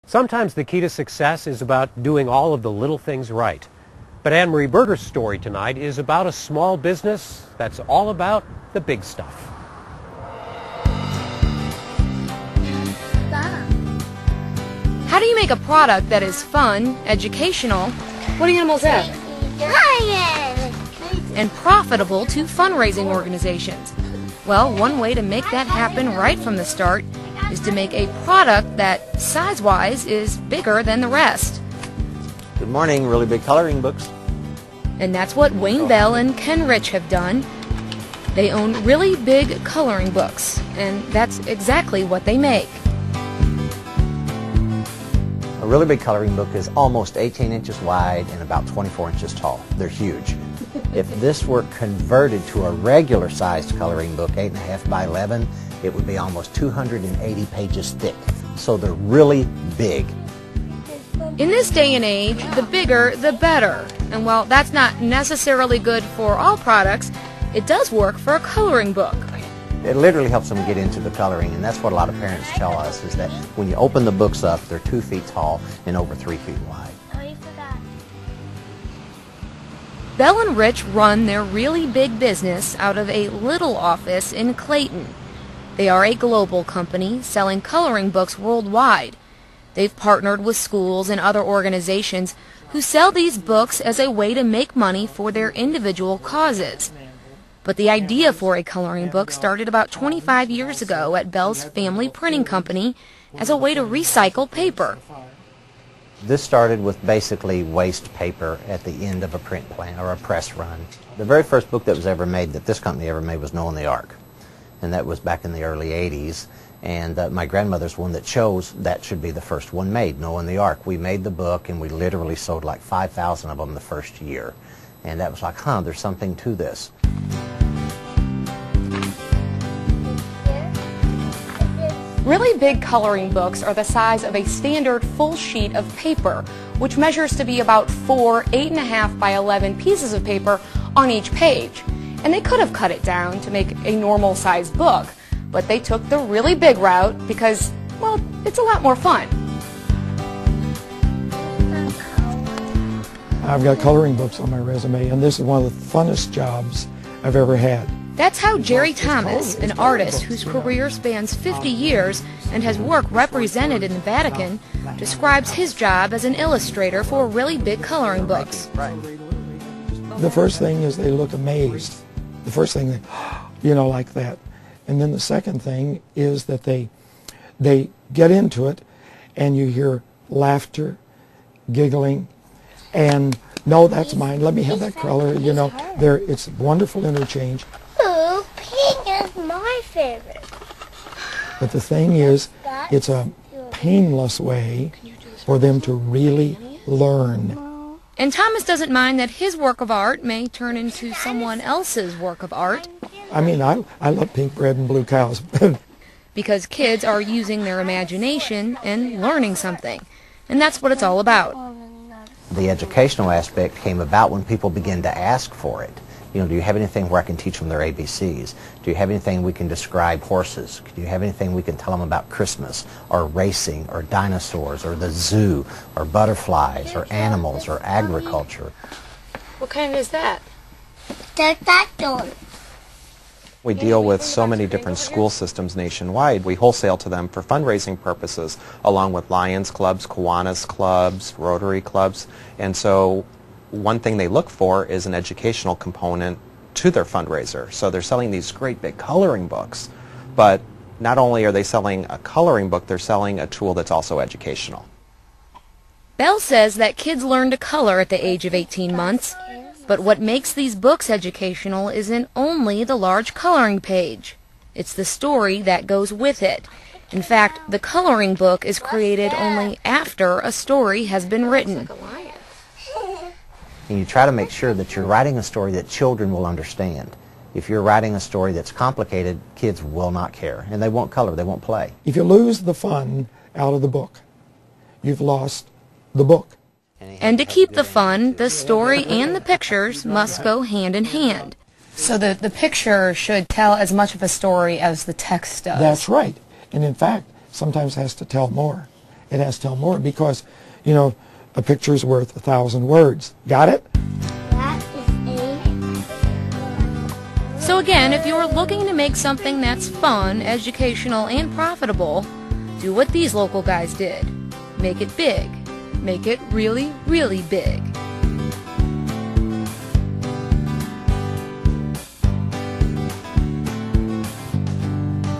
Sometimes the key to success is about doing all of the little things right. But Anne-Marie Berger's story tonight is about a small business that's all about the big stuff. How do you make a product that is fun, educational, what do animals have? And profitable to fundraising organizations? Well, one way to make that happen right from the start is to make a product that, size-wise, is bigger than the rest. Good morning, Really Big Coloring Books. And that's what Wayne Bell and Ken Rich have done. They own Really Big Coloring Books, and that's exactly what they make. A Really Big Coloring Book is almost 18 inches wide and about 24 inches tall. They're huge. If this were converted to a regular sized coloring book, 8.5 by 11, it would be almost 280 pages thick. So they're really big. In this day and age, the bigger, the better. And while that's not necessarily good for all products, it does work for a coloring book. It literally helps them get into the coloring, and that's what a lot of parents tell us, is that when you open the books up, they're 2 feet tall and over 3 feet wide. Bell and Rich run their Really Big business out of a little office in Clayton. They are a global company selling coloring books worldwide. They've partnered with schools and other organizations who sell these books as a way to make money for their individual causes. But the idea for a coloring book started about 25 years ago at Bell's family printing company as a way to recycle paper. This started with basically waste paper at the end of a print plant or a press run. The very first book that was ever made, that this company ever made, was Noah and the Ark. And that was back in the early 80s. And my grandmother's one that chose that should be the first one made, Noah and the Ark. We made the book and we literally sold like 5,000 of them the first year. And that was like, there's something to this. Really Big coloring books are the size of a standard full sheet of paper, which measures to be about 4 8.5 by 11 pieces of paper on each page. And they could have cut it down to make a normal sized book, but they took the really big route because, well, it's a lot more fun. I've got coloring books on my resume, and this is one of the funnest jobs I've ever had. That's how Jerry Thomas, an artist whose career spans 50 years and has work represented in the Vatican, describes his job as an illustrator for Really Big coloring books. The first thing is they look amazed. The first thing, like that. And then the second thing is that they get into it and you hear laughter, giggling, and no, that's mine, let me have that color, it's wonderful interchange. Ooh, pink is my favorite. But the thing is, it's a painless way for them to really learn. And Thomas doesn't mind that his work of art may turn into someone else's work of art. I mean, I love pink bread and blue cows. Because kids are using their imagination and learning something. And that's what it's all about. The educational aspect came about when people began to ask for it. Do you have anything where I can teach them their ABCs? Do you have anything we can describe horses? Do you have anything we can tell them about Christmas, or racing, or dinosaurs, or the zoo, or butterflies, or animals, or agriculture? What kind is that? The tractor. We deal with so many different school systems nationwide. We wholesale to them for fundraising purposes, along with Lions clubs, Kiwanis clubs, Rotary clubs. And so one thing they look for is an educational component to their fundraiser. So they're selling these great big coloring books, but not only are they selling a coloring book, they're selling a tool that's also educational. Bell says that kids learn to color at the age of 18 months. But what makes these books educational isn't only the large coloring page. It's the story that goes with it. In fact, the coloring book is created only after a story has been written. And you try to make sure that you're writing a story that children will understand. If you're writing a story that's complicated, kids will not care. And they won't color, they won't play. If you lose the fun out of the book, you've lost the book. And to keep the fun, the story and the pictures must go hand in hand. So the picture should tell as much of a story as the text does. That's right. And in fact, sometimes has to tell more. It has to tell more because, you know, a picture's worth 1,000 words. Got it? That is a... So again, if you're looking to make something that's fun, educational, and profitable, do what these local guys did. Make it big. Make it really, really big.